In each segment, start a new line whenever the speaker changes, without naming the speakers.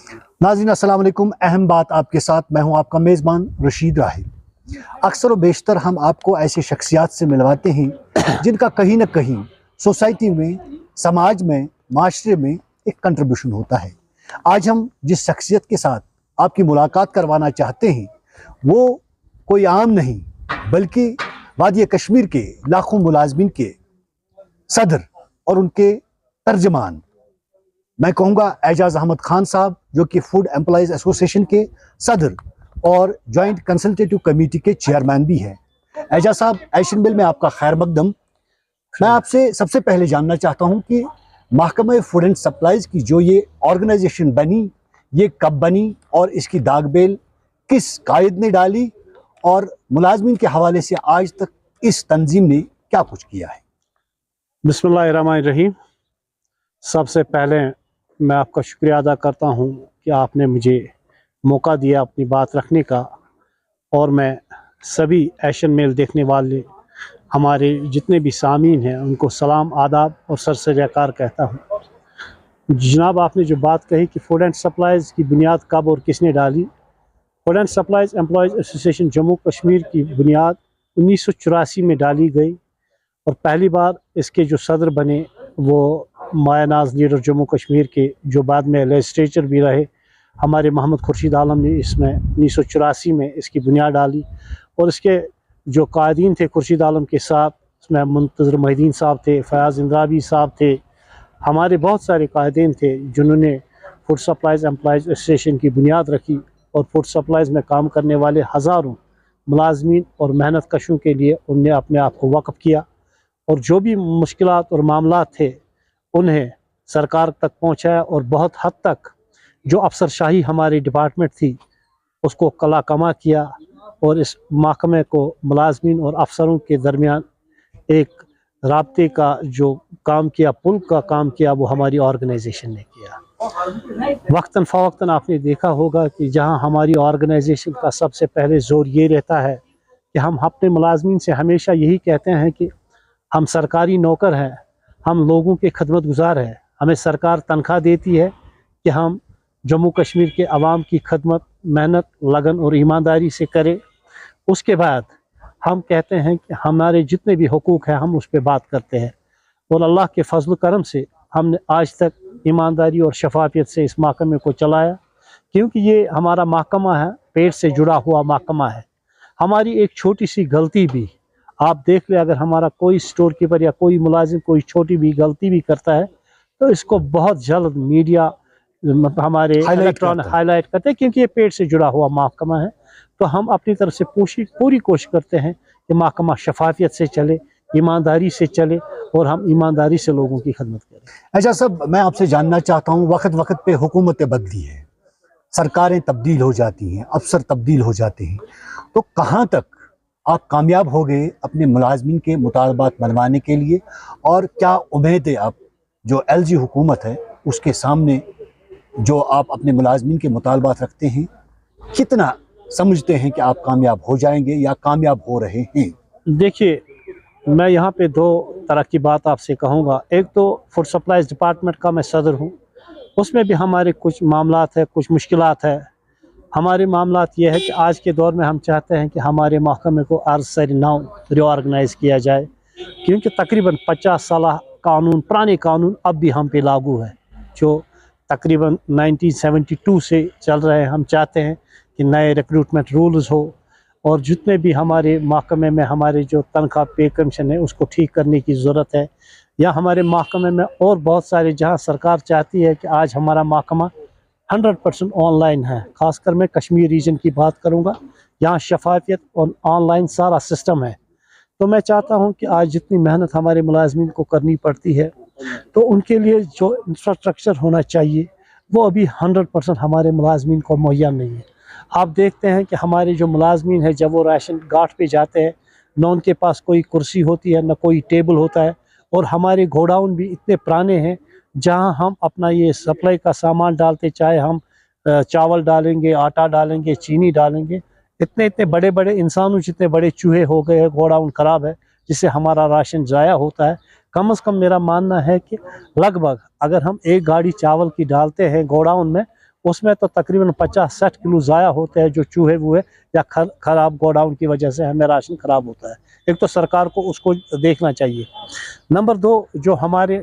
नाज़रीन अस्सलाम वालेकुम। अहम बात आपके साथ, मैं हूं आपका मेज़बान रशीद राहिल। अक्सर व बेशतर हम आपको ऐसी शख्सियात से मिलवाते हैं जिनका कहीं ना कहीं सोसाइटी में, समाज में, माशरे में एक कंट्रीब्यूशन होता है। आज हम जिस शख्सियत के साथ आपकी मुलाकात करवाना चाहते हैं वो कोई आम नहीं बल्कि वादी कश्मीर के लाखों मुलाजमीन के सदर और उनके तर्जमान, मैं कहूँगा एजाज अहमद खान साहब, जो कि फूड एम्प्लॉइज एसोसिएशन के सदर और जॉइंट कंसल्टेटिव कमेटी के चेयरमैन भी हैं। एजाज साहब, एशियन बिल में आपका खैर मकदम। मैं आपसे सबसे पहले जानना चाहता हूं कि महकमा फूड एंड सप्लाईज की जो ये ऑर्गेनाइजेशन बनी, ये कब बनी और इसकी दागबेल किस कायद ने डाली और मुलाजमीन के हवाले से आज तक इस तंजीम ने क्या कुछ किया है?
बिस्मिल्लाहिर्रहमानिर्रहीम। सबसे पहले मैं आपका शुक्रिया अदा करता हूं कि आपने मुझे मौका दिया अपनी बात रखने का, और मैं सभी एशियन मेल देखने वाले हमारे जितने भी सामीन हैं उनको सलाम, आदाब और सर से जयकार कहता हूं। जनाब, आपने जो बात कही कि फूड एंड सप्लाईज़ की बुनियाद कब और किसने डाली। Food and supplies employees association Jammu Kashmir की बुनियाद 1984 में डाली गई और पहली बार इसके जो सदर बने वो मायानाज लीडर जम्मू कश्मीर के, जो बाद में लेजिस्लेचर भी रहे, हमारे मोहम्मद खुर्शीद आलम ने इसमें 1984 में इसकी बुनियाद डाली। और इसके जो कायदीन थे खुर्शीद आलम के साथ, इसमें मुंतज़र मोहिद्दीन साहब थे, फयाज़ इंद्राबी साहब थे, हमारे बहुत सारे कायदीन थे जिन्होंने फूड सप्लाईज़ एम्प्लॉयज़ एसोसिएशन की बुनियाद रखी और फूड सप्लाईज़ में काम करने वाले हज़ारों मुलाजमीन और मेहनत कशों के लिए उनने अपने आप को वक़्फ़ किया और जो भी मुश्किलात और मामलात थे उन्हें सरकार तक पहुंचाया और बहुत हद तक जो अफसरशाही हमारी डिपार्टमेंट थी उसको कला कमा किया और इस महकमे को मुलाजमीन और अफसरों के दरमियान एक राब्ते का जो काम किया, पुल का काम किया, वो हमारी ऑर्गेनाइजेशन ने किया। वक्तन फ़वक्तन आपने देखा होगा कि जहां हमारी ऑर्गेनाइजेशन का सबसे पहले ज़ोर ये रहता है कि हम अपने मुलाजमीन से हमेशा यही कहते हैं कि हम सरकारी नौकर हैं, हम लोगों के खदमत गुजार हैं, हमें सरकार तनख्वाह देती है कि हम जम्मू कश्मीर के अवाम की खदमत, मेहनत, लगन और ईमानदारी से करें। उसके बाद हम कहते हैं कि हमारे जितने भी हुकूक हैं हम उस पर बात करते हैं और अल्लाह के फजल करम से हमने आज तक ईमानदारी और शफाफियत से इस महकमे को चलाया, क्योंकि ये हमारा महकमा है, पेट से जुड़ा हुआ महकमा है। हमारी एक छोटी सी गलती भी आप देख ले, अगर हमारा कोई स्टोर कीपर या कोई मुलाजिम कोई छोटी भी गलती भी करता है तो इसको बहुत जल्द मीडिया हमारे इलेक्ट्रॉनिक हाईलाइट करते हैं, क्योंकि ये पेट से जुड़ा हुआ महकमा है। तो हम अपनी तरफ से पूरी कोशिश करते हैं कि महकमा शफाफियत से चले, ईमानदारी से चले और हम ईमानदारी से लोगों की खदमत करें।
अच्छा सब, मैं आपसे जानना चाहता हूँ, वक्त वक्त पे हुकूमतें बदली है, सरकारें तब्दील हो जाती हैं, अफसर तब्दील हो जाते हैं, तो कहाँ तक आप कामयाब हो गए अपने मुलाजमीन के मुतालबात मनवाने के लिए, और क्या उम्मीद है आप जो एलजी हुकूमत है उसके सामने जो आप अपने मुलाजमीन के मुतालबात रखते हैं, कितना समझते हैं कि आप कामयाब हो जाएंगे या कामयाब हो रहे हैं?
देखिए, मैं यहाँ पे दो तरह की बात आपसे कहूँगा। एक तो फूड सप्लाईज डिपार्टमेंट का मैं सदर हूँ, उसमें भी हमारे कुछ मामलात है, कुछ मुश्किलात है। हमारे मामलात ये है कि आज के दौर में हम चाहते हैं कि हमारे महकमे को अर्ज़ सर नाउ रीऑर्गेनाइज़ किया जाए, क्योंकि तकरीबन 50 साल कानून, पुराने कानून अब भी हम पे लागू है, जो तकरीबन 1972 से चल रहे हैं। हम चाहते हैं कि नए रिक्रूटमेंट रूल्स हो और जितने भी हमारे महकमे में हमारे जो तनख्वाह पे कमीशन है उसको ठीक करने की ज़रूरत है। या हमारे महकमे में और बहुत सारे जहाँ सरकार चाहती है कि आज हमारा महकमा 100% ऑनलाइन है, ख़ासकर मैं कश्मीर रीजन की बात करूँगा, यहाँ शफाफियत और ऑनलाइन सारा सिस्टम है। तो मैं चाहता हूँ कि आज जितनी मेहनत हमारे मुलाजमीन को करनी पड़ती है तो उनके लिए जो इंफ्रास्ट्रक्चर होना चाहिए वो अभी 100% हमारे मुलाजमीन को मुहैया नहीं है। आप देखते हैं कि हमारे जो मुलाजमीन है जब वो राशन घाट पे जाते हैं, न उनके पास कोई कुर्सी होती है, न कोई टेबल होता है, और हमारे गोडाउन भी इतने पुराने हैं जहां हम अपना ये सप्लाई का सामान डालते, चाहे हम चावल डालेंगे, आटा डालेंगे, चीनी डालेंगे, इतने इतने बड़े बड़े इंसानों जितने बड़े चूहे हो गए हैं, गोडाउन ख़राब है जिससे हमारा राशन ज़ाया होता है। कम से कम मेरा मानना है कि लगभग अगर हम एक गाड़ी चावल की डालते हैं गोडाउन में, उसमें तो तकरीबन 50-60 किलो ज़ाया होते हैं जो चूहे वूहे या खराब गोडाउन की वजह से हमें राशन ख़राब होता है। एक तो सरकार को उसको देखना चाहिए। नंबर 2, जो हमारे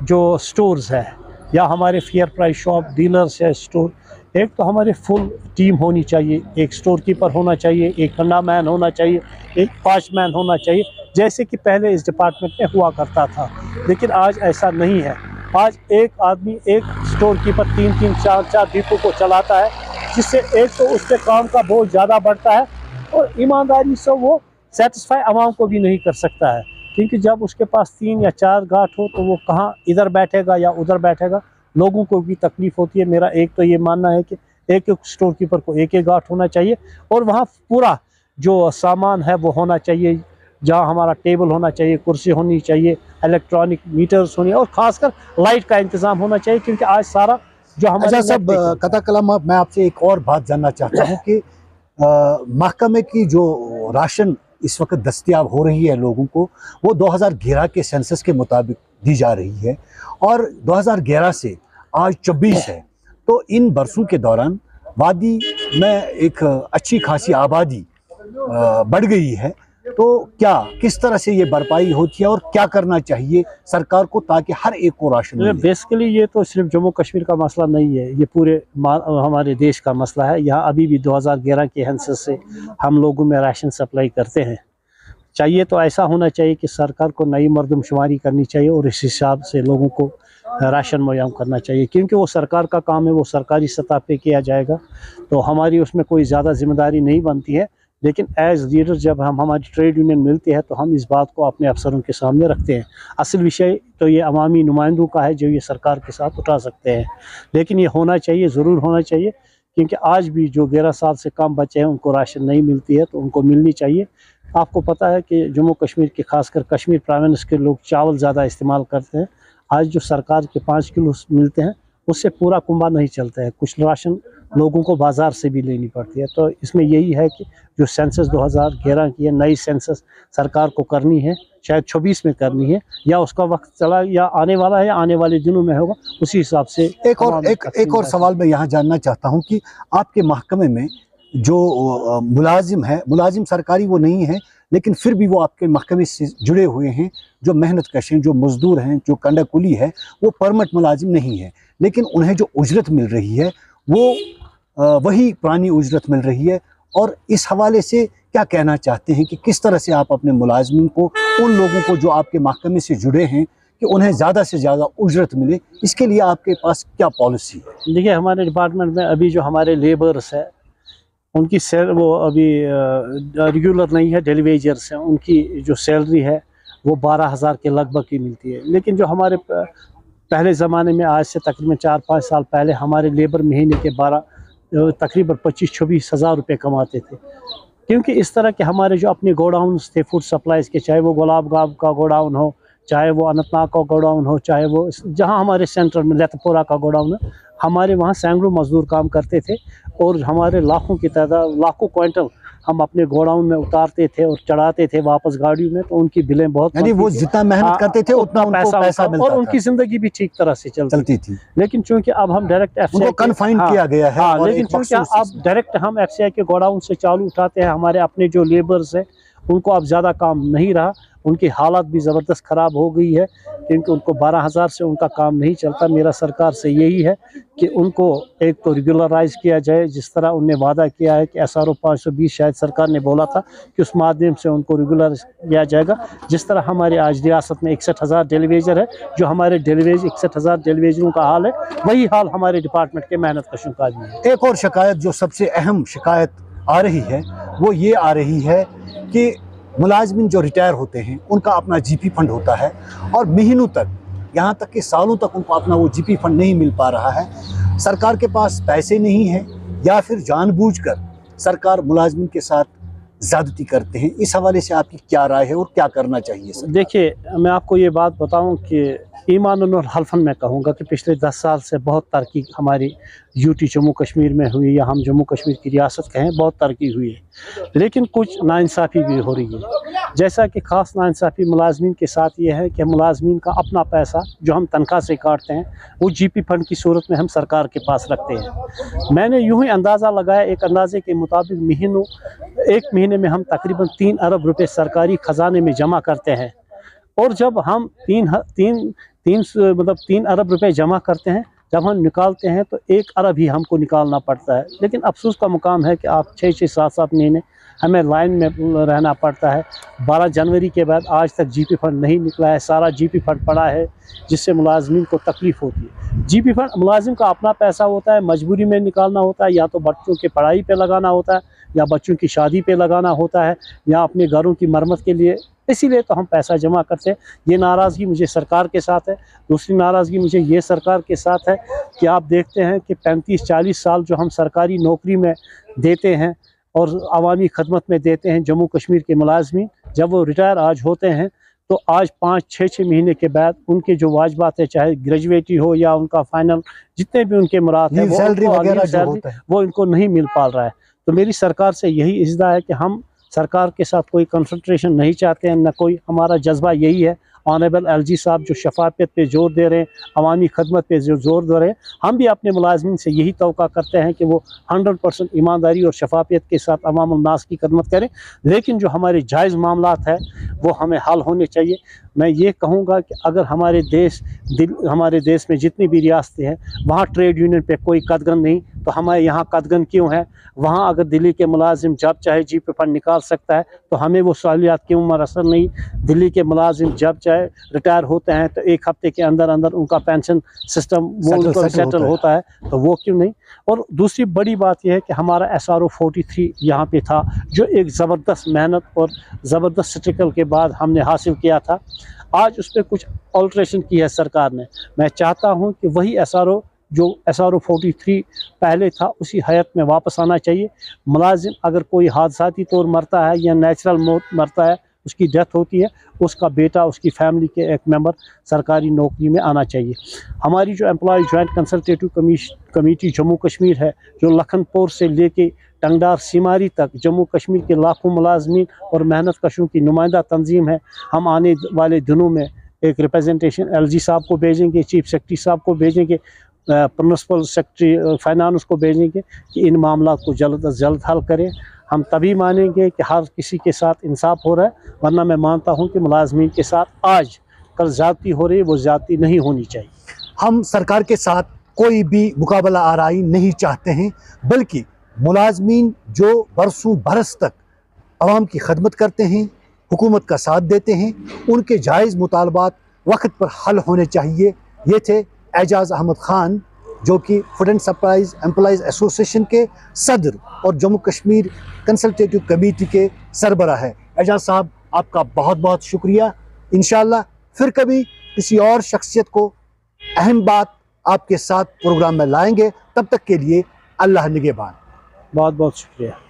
जो स्टोर्स है या हमारे फेयर प्राइस शॉप डीलर्स है स्टोर, एक तो हमारी फुल टीम होनी चाहिए, एक स्टोर कीपर होना चाहिए, एक ठंडा मैन होना चाहिए, एक वॉचमैन होना चाहिए, जैसे कि पहले इस डिपार्टमेंट में हुआ करता था। लेकिन आज ऐसा नहीं है। आज एक आदमी, एक स्टोर कीपर 3-3, 4-4 डिपो को चलाता है, जिससे एक तो उसके काम का बोझ ज़्यादा बढ़ता है और ईमानदारी से वो सेटिस्फाई आवाम को भी नहीं कर सकता है, क्योंकि जब उसके पास 3 या 4 गांठ हो तो वो कहाँ इधर बैठेगा या उधर बैठेगा, लोगों को भी तकलीफ होती है। मेरा एक तो ये मानना है कि एक स्टोर कीपर को एक गांठ होना चाहिए और वहाँ पूरा जो सामान है वो होना चाहिए, जहाँ हमारा टेबल होना चाहिए, कुर्सी होनी चाहिए, इलेक्ट्रॉनिक मीटर्स होनी और ख़ासकर लाइट का इंतज़ाम होना चाहिए, क्योंकि आज सारा जो हमारे
अच्छा सब कथा कलाम, मैं आपसे एक और बात जानना चाहता हूँ कि महकमे की जो राशन इस वक्त दस्तयाब हो रही है लोगों को, वो 2011 के सेंसस के मुताबिक दी जा रही है और 2011 से आज 24 है। तो इन बरसों के दौरान वादी में एक अच्छी खासी आबादी बढ़ गई है। तो क्या किस तरह से ये भरपाई होती है और क्या करना चाहिए सरकार को ताकि हर एक को राशन मिले?
बेसिकली ये तो सिर्फ जम्मू कश्मीर का मसला नहीं है, ये पूरे हमारे देश का मसला है। यहाँ अभी भी 2011 के सेंसस से हम लोगों में राशन सप्लाई करते हैं। चाहिए तो ऐसा होना चाहिए कि सरकार को नई मर्दमशुमारी करनी चाहिए और इस हिसाब से लोगों को राशन मुहैया करना चाहिए, क्योंकि वो सरकार का काम है, वो सरकारी सतह पे किया जाएगा, तो हमारी उसमें कोई ज़्यादा जिम्मेदारी नहीं बनती है। लेकिन एज लीडर जब हम हमारी ट्रेड यूनियन मिलती है तो हम इस बात को अपने अफसरों के सामने रखते हैं। असल विषय तो ये अवामी नुमाइंदों का है जो ये सरकार के साथ उठा सकते हैं, लेकिन ये होना चाहिए, ज़रूर होना चाहिए, क्योंकि आज भी जो 11 साल से कम बच्चे हैं उनको राशन नहीं मिलती है, तो उनको मिलनी चाहिए। आपको पता है कि जम्मू कश्मीर के खासकर कश्मीर प्रोविंस के लोग चावल ज़्यादा इस्तेमाल करते हैं। आज जो सरकार के 5 किलो मिलते हैं उससे पूरा कुंबा नहीं चलता है, कुछ राशन लोगों को बाज़ार से भी लेनी पड़ती है। तो इसमें यही है कि जो सेंसस 2011 की है, नई सेंसस सरकार को करनी है, शायद 26 में करनी है, या उसका वक्त चला या आने वाला है या आने वाले दिनों में होगा, उसी हिसाब से।
एक और सवाल मैं यहाँ जानना चाहता हूँ कि आपके महकमे में जो मुलाजिम है, मुलाजिम सरकारी वो नहीं है, लेकिन फिर भी वो आपके महकमे से जुड़े हुए हैं, जो मेहनत कश हैं, जो मजदूर हैं, जो कंडा कुली है, वो परमनेंट मुलाजिम नहीं है, लेकिन उन्हें जो उजरत मिल रही है वो वही पुरानी उजरत मिल रही है। और इस हवाले से क्या कहना चाहते हैं कि किस तरह से आप अपने मुलाजिम को, उन लोगों को जो आपके महकमे से जुड़े हैं, कि उन्हें ज़्यादा से ज़्यादा उजरत मिले, इसके लिए आपके पास क्या पॉलिसी है?
देखिए, हमारे डिपार्टमेंट में अभी जो हमारे लेबर्स है उनकी वो अभी रेगुलर नहीं है, डेली वेजर्स हैं, उनकी जो सैलरी है वो 12,000 के लगभग ही मिलती है। लेकिन जो हमारे पहले ज़माने में, आज से तकरीबन 4-5 साल पहले, हमारे लेबर महीने के तकरीबन 25-26 हज़ार रुपये कमाते थे, क्योंकि इस तरह के हमारे जो अपने गोडाउन्स थे फूड सप्लाईज़ के, चाहे वो गुलाबगाब का गोडाउन हो, चाहे वो अनंतनाग का गोडाउन हो, चाहे वो जहाँ हमारे सेंटर में लेथपोरा का गोडाउन है, हमारे वहाँ सैकड़ों मजदूर काम करते थे और हमारे लाखों की तादाद, लाखों क्विंटल हम अपने गोडाउन में उतारते थे और चढ़ाते थे वापस गाड़ियों में, तो उनकी बिलें बहुत,
यानी वो जितना मेहनत करते थे उतना उनको पैसा मिलता
और उनकी ज़िंदगी भी ठीक तरह से चलती थी। लेकिन चूंकि अब हम डायरेक्ट
उनको कन्फाइन किया गया है।
लेकिन चूंकि अब डायरेक्ट हम FCI के गोडाउन से चालू उठाते हैं, हमारे अपने जो लेबर्स हैं उनको अब ज़्यादा काम नहीं रहा, उनकी हालत भी ज़बरदस्त ख़राब हो गई है, क्योंकि उनको 12,000 से उनका काम नहीं चलता। मेरा सरकार से यही है कि उनको एक तो रेगुलराइज किया जाए, जिस तरह उनने वादा किया है कि SRO 520 शायद सरकार ने बोला था कि उस माध्यम से उनको रेगुलर किया जाएगा। जिस तरह हमारे आज रियासत में 61,000 डेलीवेजर है, जो हमारे 61,000 डेलीवेजरों का हाल है, वही हाल हमारे डिपार्टमेंट के मेहनत कशों का भी है।
एक और शिकायत, जो सबसे अहम शिकायत आ रही है, वो ये आ रही है कि मुलाजमिन जो रिटायर होते हैं उनका अपना GP फंड होता है और महीनों तक, यहाँ तक कि सालों तक उनको अपना वो GP फंड नहीं मिल पा रहा है। सरकार के पास पैसे नहीं है, या फिर जानबूझकर सरकार मुलाजमिन के साथ ज़्यादती करते हैं। इस हवाले से आपकी क्या राय है और क्या करना चाहिए सर?
देखिए, मैं आपको ये बात बताऊं कि ईमानन और हल्फन मैं कहूँगा कि पिछले 10 साल से बहुत तरक्की हमारी यूटी जम्मू कश्मीर में हुई, या हम जम्मू कश्मीर की रियासत कहें, बहुत तरक्की हुई है। लेकिन कुछ नाइंसाफ़ी भी हो रही है। जैसा कि ख़ास नाइंसाफ़ी मुलाजमीन के साथ ये है कि मुलाजमीन का अपना पैसा जो हम तनख्वाह से काटते हैं, वो जीपी फंड की सूरत में हम सरकार के पास रखते हैं। मैंने यूँ ही अंदाज़ा लगाया, एक अंदाजे के मुताबिक एक महीने में हम तकरीबन 3 अरब रुपए सरकारी ख़जाने में जमा करते हैं। और जब हम 3 अरब रुपए जमा करते हैं, जब हम निकालते हैं तो 1 अरब ही हमको निकालना पड़ता है। लेकिन अफसोस का मुकाम है कि आप 6-6, 7-7 महीने हमें लाइन में रहना पड़ता है। 12 जनवरी के बाद आज तक जीपी फंड नहीं निकला है, सारा जीपी फंड पड़ा है, जिससे मुलाजमीन को तकलीफ़ होती है। जीपी फंड मुलाजिम का अपना पैसा होता है, मजबूरी में निकालना होता है, या तो बच्चों की पढ़ाई पे लगाना होता है, या बच्चों की शादी पे लगाना होता है, या अपने घरों की मरम्मत के लिए। इसीलिए तो हम पैसा जमा करते हैं। ये नाराज़गी मुझे सरकार के साथ है। दूसरी नाराज़गी मुझे ये सरकार के साथ है कि आप देखते हैं कि 35-40 साल जो हम सरकारी नौकरी में देते हैं और अवामी खदमत में देते हैं जम्मू कश्मीर के मुलाजमीन, जब वो रिटायर आज होते हैं तो आज 5-6 महीने के बाद उनके जो वाजबात है, चाहे ग्रेजुएटी हो या उनका फाइनल, जितने भी उनके मुराद है, वो इनको नहीं मिल पा रहा है। तो मेरी सरकार से यही इज़्दा है कि हम सरकार के साथ कोई कंसंट्रेशन नहीं चाहते हैं, न कोई, हमारा जज्बा यही है। ऑनरेबल एलजी साहब जो शफाफियत पे जोर दे रहे हैं, अवामी खदमत पे जो जोर दे रहे हैं, हम भी अपने मुलाजमीन से यही तवक्का करते हैं कि वो 100% ईमानदारी और शफाफियत के साथ अवाम उन्नास की खदमत करें। लेकिन जो हमारे जायज़ मामलात है वो हमें हल होने चाहिए। मैं ये कहूँगा कि अगर हमारे देश में जितनी भी रियासतें हैं वहाँ ट्रेड यूनियन पे कोई कदगन नहीं, तो हमारे यहाँ कदगन क्यों है? वहाँ अगर दिल्ली के मुलाजिम जब चाहे जीपी फंड निकाल सकता है, तो हमें वो सहूलियात क्यों मैसर नहीं? दिल्ली के मुलाजिम जब चाहे रिटायर होते हैं तो 1 हफ्ते के अंदर अंदर उनका पेंशन सिस्टम सेटल होता है, तो वो क्यों नहीं? और दूसरी बड़ी बात यह है कि हमारा SRO 43 यहाँ पे था, जो एक ज़बरदस्त मेहनत और ज़बरदस्त स्ट्रगल के बाद हमने हासिल किया था। आज उस पर कुछ ऑल्ट्रेशन की है सरकार ने। मैं चाहता हूँ कि वही SRO जो SRO 43 पहले था, उसी हयात में वापस आना चाहिए। मुलाजिम अगर कोई हादसाती तौर मरता है या नेचुरल मौत मरता है, उसकी डेथ होती है, उसका बेटा, उसकी फैमिली के एक मेंबर सरकारी नौकरी में आना चाहिए। हमारी जो employ joint consultative committee Jammu Kashmir है, जो लखनपुर से लेके टंगडार सीमारी तक जम्मू कश्मीर के लाखों मुलाजमीन और मेहनत कशों की नुमाइंदा तंजीम है, हम आने वाले दिनों में एक रिप्रेजेंटेशन LG साहब को भेजेंगे, चीफ सेक्रेटरी साहब को भेजेंगे, प्रिंसिपल सेक्रेटरी फाइनेंस को भेजेंगे कि इन मामला को जल्द अज जल्द हल करें। हम तभी मानेंगे कि हर किसी के साथ इंसाफ हो रहा है, वरना मैं मानता हूं कि मुलाजमीन के साथ आज कल ज़्यादती हो रही है, वो ज़्यादती नहीं होनी चाहिए।
हम सरकार के साथ कोई भी मुकाबला आराई नहीं चाहते हैं, बल्कि मुलाजमीन जो बरसों बरस तक आवाम की खदमत करते हैं, हुकूमत का साथ देते हैं, उनके जायज़ मुतालबात वक्त पर हल होने चाहिए। ये थे एजाज़ अहमद ख़ान, जो कि food and supplies employees association के सदर और जम्मू कश्मीर कंसल्टेटिव कमेटी के सरबराह है। एजाज़ साहब, आपका बहुत बहुत शुक्रिया। इंशाअल्लाह फिर कभी किसी और शख्सियत को अहम बात आपके साथ प्रोग्राम में लाएंगे। तब तक के लिए अल्लाह निगहबान।
बहुत बहुत शुक्रिया।